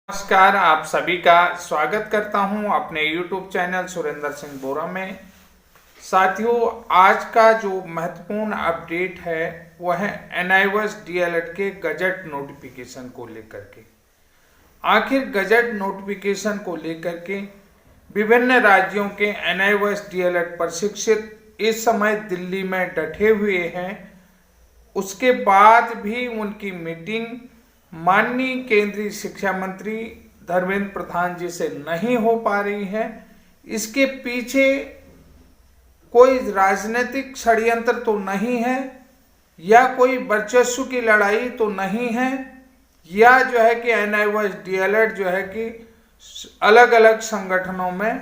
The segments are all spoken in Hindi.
नमस्कार, आप सभी का स्वागत करता हूं अपने YouTube चैनल सुरेंद्र सिंह बोरा में। साथियों, आज का जो महत्वपूर्ण अपडेट है वह है NIOS DLED के गजट नोटिफिकेशन को लेकर के। आखिर गजट नोटिफिकेशन को लेकर के विभिन्न राज्यों के NIOS DLED प्रशिक्षित इस समय दिल्ली में डटे हुए हैं। उसके बाद भी उनकी मीटिंग माननीय केंद्रीय शिक्षा मंत्री धर्मेंद्र प्रधान जी से नहीं हो पा रही है। इसके पीछे कोई राजनीतिक षड्यंत्र तो नहीं है, या कोई वर्चस्व की लड़ाई तो नहीं है, या जो है कि NIOS DLED जो है कि अलग अलग संगठनों में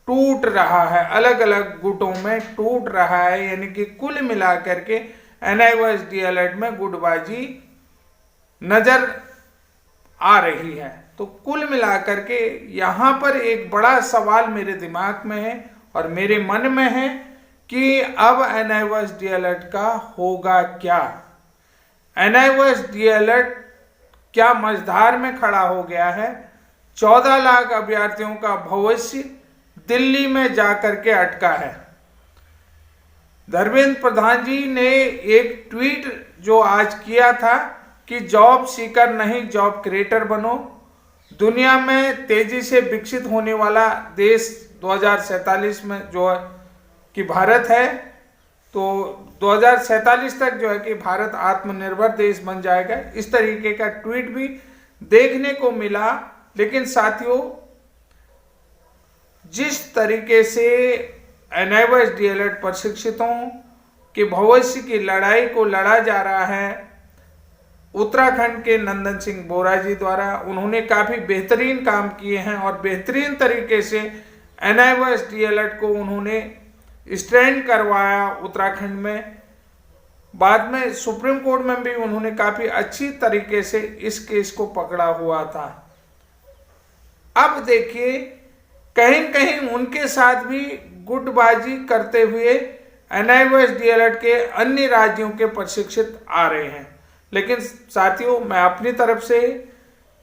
टूट रहा है, अलग अलग गुटों में टूट रहा है। यानी कि कुल मिलाकर के NIOS DLED में गुटबाजी नजर आ रही है। तो कुल मिलाकर के यहाँ पर एक बड़ा सवाल मेरे दिमाग में है और मेरे मन में है कि अब NIOS DLED का होगा क्या। NIOS DLED क्या मझधार में खड़ा हो गया है। 14 लाख अभ्यर्थियों का भविष्य दिल्ली में जाकर के अटका है। धर्मेंद्र प्रधान जी ने एक ट्वीट जो आज किया था कि जॉब सीकर नहीं जॉब क्रिएटर बनो। दुनिया में तेजी से विकसित होने वाला देश 2047 में जो है कि भारत है, तो 2047 तक जो है कि भारत आत्मनिर्भर देश बन जाएगा। इस तरीके का ट्वीट भी देखने को मिला। लेकिन साथियों, जिस तरीके से NIOS DLED प्रशिक्षितों के भविष्य की लड़ाई को लड़ा जा रहा है उत्तराखंड के नंदन सिंह बोरा जी द्वारा, उन्होंने काफी बेहतरीन काम किए हैं और बेहतरीन तरीके से NIOS DLED को उन्होंने स्टैंड करवाया उत्तराखंड में। बाद में सुप्रीम कोर्ट में भी उन्होंने काफी अच्छी तरीके से इस केस को पकड़ा हुआ था। अब देखिए, कहीं कहीं उनके साथ भी गुटबाजी करते हुए NIOS DLED के अन्य राज्यों के प्रशिक्षित आ रहे हैं। लेकिन साथियों, मैं अपनी तरफ से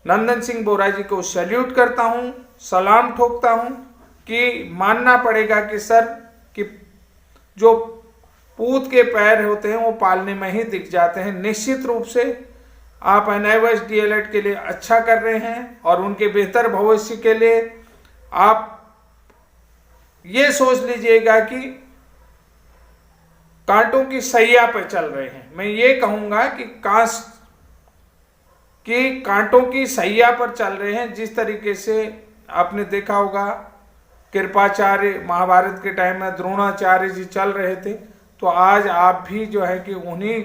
नंदन सिंह बोरा जी को सैल्यूट करता हूं, सलाम ठोकता हूं कि मानना पड़ेगा कि सर कि जो पूत के पैर होते हैं वो पालने में ही दिख जाते हैं। निश्चित रूप से आप NIOS DLED के लिए अच्छा कर रहे हैं और उनके बेहतर भविष्य के लिए आप ये सोच लीजिएगा कि कांटों की सैया पे चल रहे हैं। मैं ये कहूंगा कि कांटों की सैया पर चल रहे हैं। जिस तरीके से आपने देखा होगा कृपाचार्य महाभारत के टाइम में द्रोणाचार्य जी चल रहे थे, तो आज आप भी जो है कि उन्हीं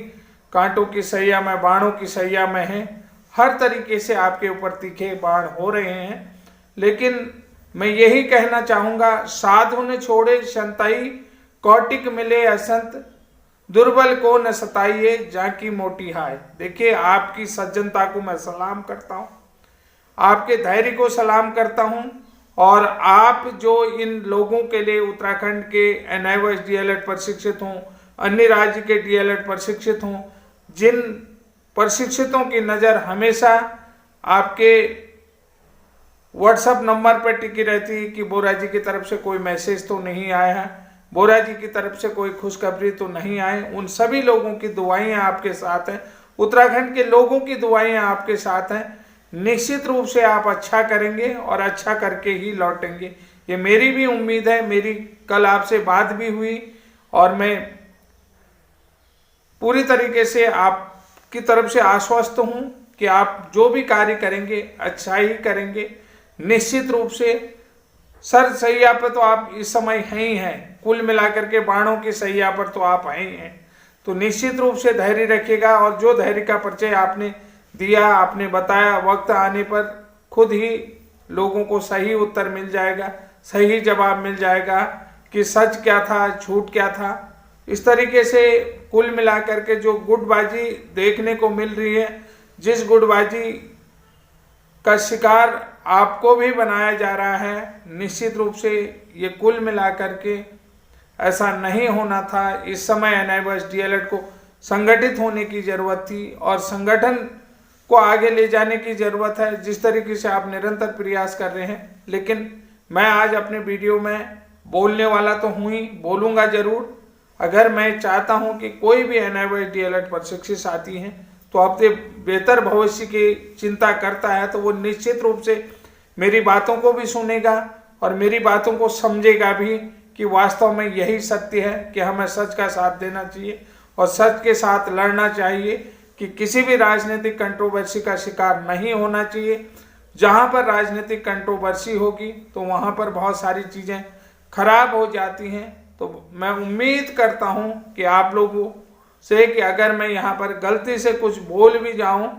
कांटों की सैया में, बाणों की सैया में हैं। हर तरीके से आपके ऊपर तीखे बाण हो रहे हैं। लेकिन मैं यही कहना चाहूंगा, साधु ने छोड़े संताई, कौटिक मिले असंत, दुर्बल को न सताइए जाकी मोटी हाय। देखिए, आपकी सज्जनता को मैं सलाम करता हूं, आपके धैर्य को सलाम करता हूं, और आप जो इन लोगों के लिए उत्तराखंड के NIOS DLED प्रशिक्षित हों, अन्य राज्य के DLED प्रशिक्षित हों, जिन प्रशिक्षितों की नज़र हमेशा आपके WhatsApp नंबर पर टिकी रहती है कि बोरा जी की तरफ से कोई मैसेज तो नहीं आया है, बोरा जी की तरफ से कोई खुशखबरी तो नहीं आए। उन सभी लोगों की दुआएं आपके साथ हैं, उत्तराखंड के लोगों की दुआएं आपके साथ हैं। निश्चित रूप से आप अच्छा करेंगे और अच्छा करके ही लौटेंगे, ये मेरी भी उम्मीद है। मेरी कल आपसे बात भी हुई और मैं पूरी तरीके से आपकी तरफ से आश्वस्त हूं कि आप जो भी कार्य करेंगे अच्छा ही करेंगे। निश्चित रूप से सर सैया पर तो आप इस समय हैं ही हैं, कुल मिलाकर के बाणों की सैया पर तो आप हैं ही हैं। तो निश्चित रूप से धैर्य रखिएगा, और जो धैर्य का परिचय आपने दिया, आपने बताया, वक्त आने पर खुद ही लोगों को सही उत्तर मिल जाएगा, सही जवाब मिल जाएगा कि सच क्या था, झूठ क्या था। इस तरीके से कुल मिलाकर के जो गुटबाजी देखने को मिल रही है, जिस गुटबाजी का शिकार आपको भी बनाया जा रहा है, निश्चित रूप से ये कुल मिलाकर के ऐसा नहीं होना था। इस समय NIOS DLED को संगठित होने की जरूरत थी, और संगठन को आगे ले जाने की जरूरत है, जिस तरीके से आप निरंतर प्रयास कर रहे हैं। लेकिन मैं आज अपने वीडियो में बोलने वाला तो हूँ ही, बोलूँगा जरूर। अगर मैं चाहता हूँ कि कोई भी NIOS DLED प्रशिक्षित साथी हैं तो अपने बेहतर भविष्य की चिंता करता है, तो वो निश्चित रूप से मेरी बातों को भी सुनेगा और मेरी बातों को समझेगा भी कि वास्तव में यही सत्य है कि हमें सच का साथ देना चाहिए और सच के साथ लड़ना चाहिए, कि किसी भी राजनीतिक कंट्रोवर्सी का शिकार नहीं होना चाहिए। जहां पर राजनीतिक कंट्रोवर्सी होगी तो वहां पर बहुत सारी चीज़ें खराब हो जाती हैं। तो मैं उम्मीद करता हूं कि आप लोगों से कि अगर मैं यहाँ पर गलती से कुछ बोल भी जाऊं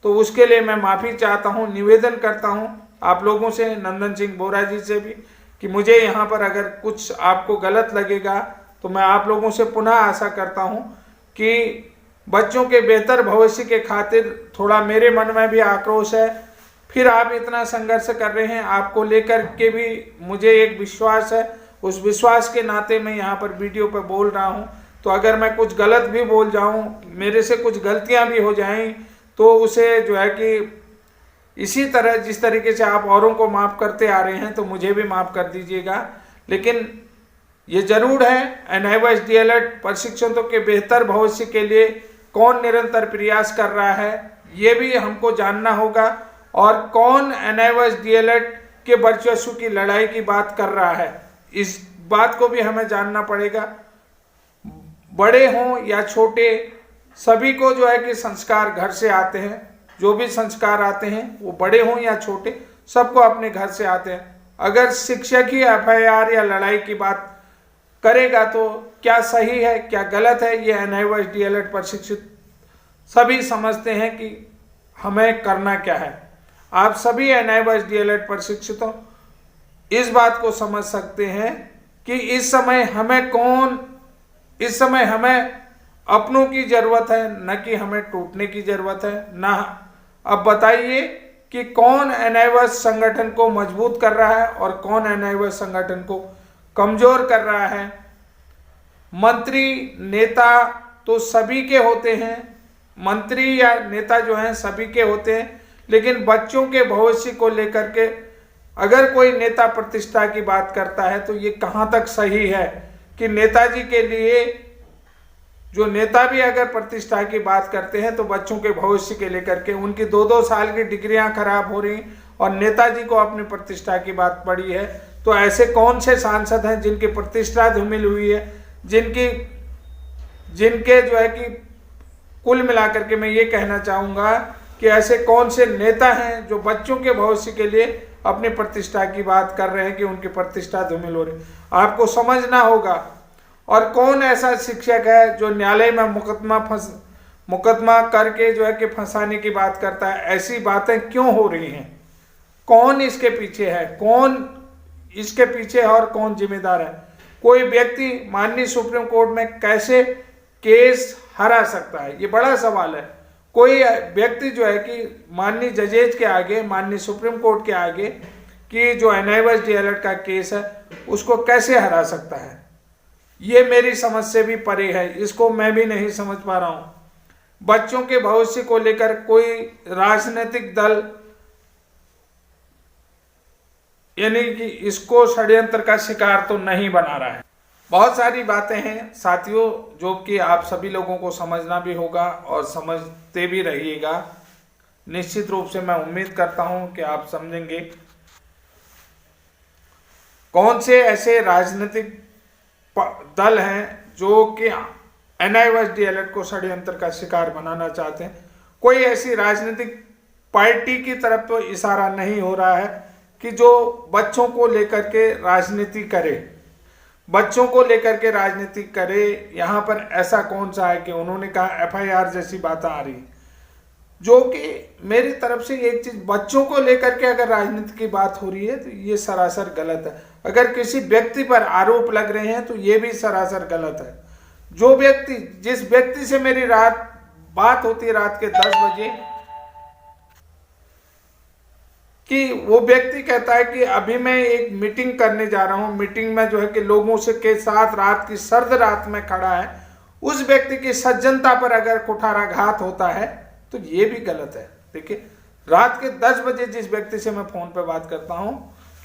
तो उसके लिए मैं माफ़ी चाहता हूं, निवेदन करता हूं आप लोगों से, नंदन सिंह बोरा जी से भी, कि मुझे यहाँ पर अगर कुछ आपको गलत लगेगा तो मैं आप लोगों से पुनः आशा करता हूँ कि बच्चों के बेहतर भविष्य के खातिर थोड़ा मेरे मन में भी आक्रोश है। फिर आप इतना संघर्ष कर रहे हैं, आपको लेकर के भी मुझे एक विश्वास है, उस विश्वास के नाते मैं यहाँ पर वीडियो पर बोल रहा हूँ। तो अगर मैं कुछ गलत भी बोल जाऊँ, मेरे से कुछ गलतियाँ भी हो जाएं, तो उसे जो है कि इसी तरह जिस तरीके से आप औरों को माफ़ करते आ रहे हैं तो मुझे भी माफ़ कर दीजिएगा। लेकिन ये जरूर है, NIOS DLED प्रशिक्षकों के बेहतर भविष्य के लिए कौन निरंतर प्रयास कर रहा है ये भी हमको जानना होगा, और कौन NIOS DLED के वर्चस्व की लड़ाई की बात कर रहा है, इस बात को भी हमें जानना पड़ेगा। बड़े हों या छोटे, सभी को जो है कि संस्कार घर से आते हैं। जो भी संस्कार आते हैं वो बड़े हों या छोटे, सबको अपने घर से आते हैं। अगर शिक्षक ही FIR या लड़ाई की बात करेगा तो क्या सही है क्या गलत है, ये NIOS DLED प्रशिक्षित सभी समझते हैं कि हमें करना क्या है। आप सभी NIOS DLED प्रशिक्षितों इस बात को समझ सकते हैं कि इस समय हमें अपनों की जरूरत है, न कि हमें टूटने की जरूरत है ना। अब बताइए कि कौन NIOS संगठन को मजबूत कर रहा है और कौन NIOS संगठन को कमजोर कर रहा है। मंत्री नेता तो सभी के होते हैं, मंत्री या नेता जो हैं सभी के होते हैं, लेकिन बच्चों के भविष्य को लेकर के अगर कोई नेता प्रतिष्ठा की बात करता है तो ये कहाँ तक सही है कि नेताजी के लिए जो नेता भी अगर प्रतिष्ठा की बात करते हैं तो बच्चों के भविष्य के लेकर के उनकी 2-2 साल की डिग्रियां खराब हो रही और नेताजी को अपनी प्रतिष्ठा की बात पड़ी है। तो ऐसे कौन से सांसद हैं जिनकी प्रतिष्ठा धूमिल हुई है, जिनके जो है कि कुल मिलाकर के मैं ये कहना चाहूँगा कि ऐसे कौन से नेता हैं जो बच्चों के भविष्य के लिए अपनी प्रतिष्ठा की बात कर रहे हैं कि उनकी प्रतिष्ठा धूमिल हो रही, आपको समझना होगा। और कौन ऐसा शिक्षक है जो न्यायालय में मुकदमा करके जो है कि फंसाने की बात करता है। ऐसी बातें क्यों हो रही हैं, कौन इसके पीछे है, कौन इसके पीछे है और कौन जिम्मेदार है। कोई व्यक्ति माननीय सुप्रीम कोर्ट में कैसे केस हरा सकता है, ये बड़ा सवाल है। कोई व्यक्ति जो है कि माननीय जजेज के आगे, माननीय सुप्रीम कोर्ट के आगे कि जो NIOS DLED का केस है उसको कैसे हरा सकता है, ये मेरी समझ से भी परे है, इसको मैं भी नहीं समझ पा रहा हूँ। बच्चों के भविष्य को लेकर कोई राजनीतिक दल यानी कि इसको षड्यंत्र का शिकार तो नहीं बना रहा है। बहुत सारी बातें हैं साथियों जो कि आप सभी लोगों को समझना भी होगा और समझते भी रहिएगा। निश्चित रूप से मैं उम्मीद करता हूं कि आप समझेंगे। कौन से ऐसे राजनीतिक दल हैं जो कि NIOS DLED को षड्यंत्र का शिकार बनाना चाहते हैं। कोई ऐसी राजनीतिक पार्टी की तरफ तो इशारा नहीं हो रहा है कि जो बच्चों को लेकर के राजनीति करे, बच्चों को लेकर के राजनीति करे। यहाँ पर ऐसा कौन सा है कि उन्होंने कहा FIR जैसी बातें आ रही, जो कि मेरी तरफ से एक चीज, बच्चों को लेकर के अगर राजनीति की बात हो रही है तो ये सरासर गलत है। अगर किसी व्यक्ति पर आरोप लग रहे हैं तो ये भी सरासर गलत है। जो व्यक्ति, जिस व्यक्ति से मेरी बात होती है रात के 10 बजे, कि वो व्यक्ति कहता है कि अभी मैं एक मीटिंग करने जा रहा हूँ, मीटिंग में जो है कि लोगों से के साथ रात की सर्द रात में खड़ा है, उस व्यक्ति की सज्जनता पर अगर कुठाराघात होता है तो ये भी गलत है। देखिए, रात के 10 बजे जिस व्यक्ति से मैं फ़ोन पे बात करता हूँ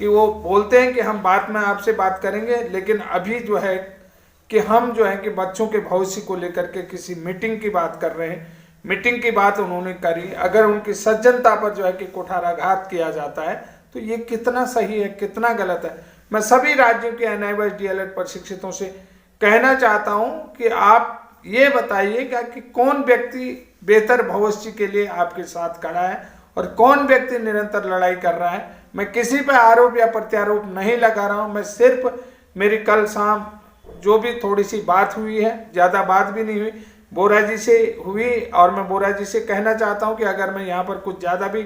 कि वो बोलते हैं कि हम बाद में आपसे बात करेंगे, लेकिन अभी जो है कि हम जो है कि बच्चों के भविष्य को लेकर के किसी मीटिंग की बात कर रहे हैं। मीटिंग की बात उन्होंने करी, अगर उनकी सज्जनता पर जो है कि कुठाराघात किया जाता है तो ये कितना सही है, कितना गलत है। मैं सभी राज्यों के NIOS DLED प्रशिक्षितों से कहना चाहता हूं कि आप ये बताइएगा कि कौन व्यक्ति बेहतर भविष्य के लिए आपके साथ खड़ा है और कौन व्यक्ति निरंतर लड़ाई कर रहा है। मैं किसी पर आरोप या प्रत्यारोप नहीं लगा रहा हूं, मैं सिर्फ मेरी कल शाम जो भी थोड़ी सी बात हुई है, ज़्यादा बात भी नहीं हुई, बोरा जी से हुई, और मैं बोरा जी से कहना चाहता हूं कि अगर मैं यहाँ पर कुछ ज़्यादा भी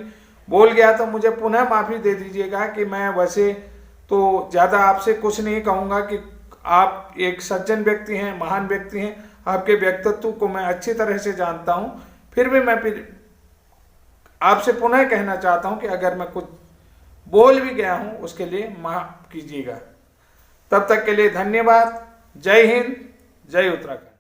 बोल गया तो मुझे पुनः माफ़ी दे दीजिएगा कि मैं वैसे तो ज़्यादा आपसे कुछ नहीं कहूँगा कि आप एक सज्जन व्यक्ति हैं, महान व्यक्ति हैं, आपके व्यक्तित्व को मैं अच्छी तरह से जानता हूँ। फिर भी मैं आपसे पुनः कहना चाहता हूँ कि अगर मैं कुछ बोल भी गया हूँ उसके लिए माफ़ कीजिएगा। तब तक के लिए धन्यवाद। जय हिंद, जय उत्तराखंड।